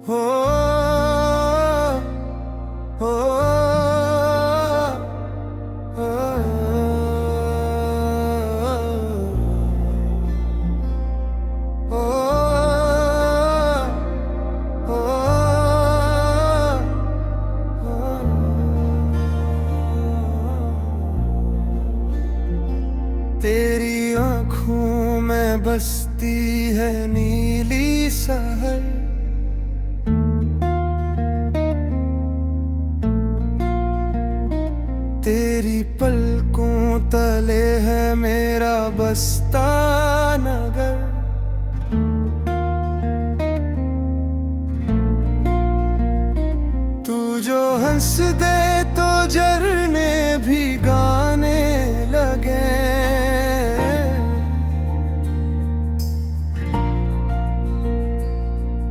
हो हो हो तेरी आँखों में बसती है नीली सहर, तेरी पलकों तले है मेरा बस्ता नगर। तू जो हंस दे तो झरने भी गाने लगे।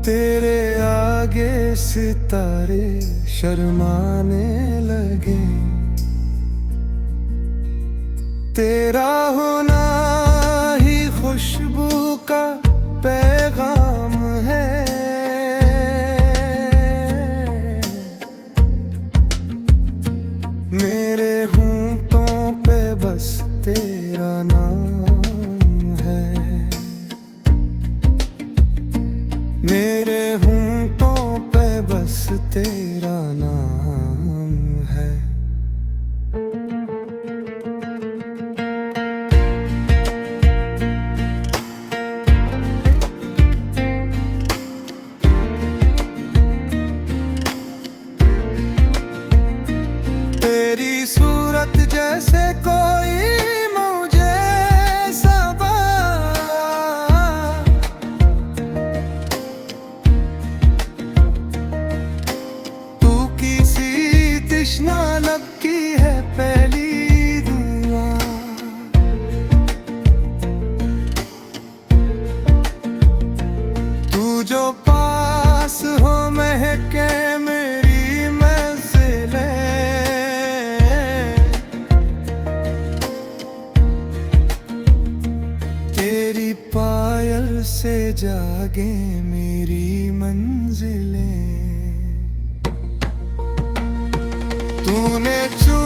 तेरे आगे सितारे शर्माने लगे। तेरा होना ही खुशबू का पैगाम है। मेरे होंठों पे बस तेरा नाम है। मेरे होंठों पे बस तेरा नाम है। तेरी सूरत जैसे कोई मुझे सबा, तू किसी तृष्णा लगती है पहली दुआ। तू जो पास हो महके मेरी मंजिलें। तेरी पायल से जागे मेरी मंजिलें। तूने छू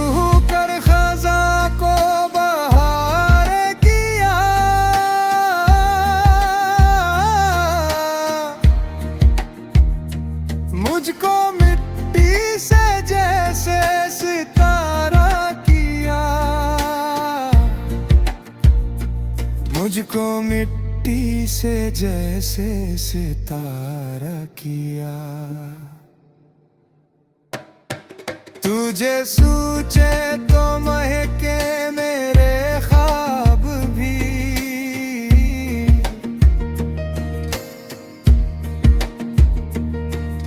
कर खजा को बहार किया। मुझको मिट्टी से जैसे सितारा किया। मुझको मिट्टी से जैसे सितारा किया। तुझे सूझे तो महके मेरे ख्वाब भी।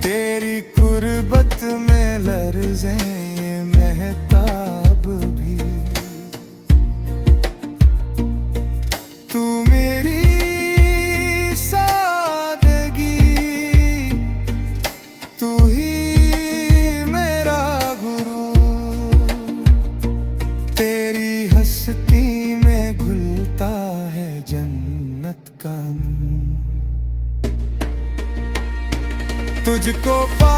तेरी कुर्बत में लर्ज़े ये महताब भी। तू मेरी सादगी, तू ही मेरा गुरु। तेरी हस्ती में घुलता है जन्नत का। तुझको पा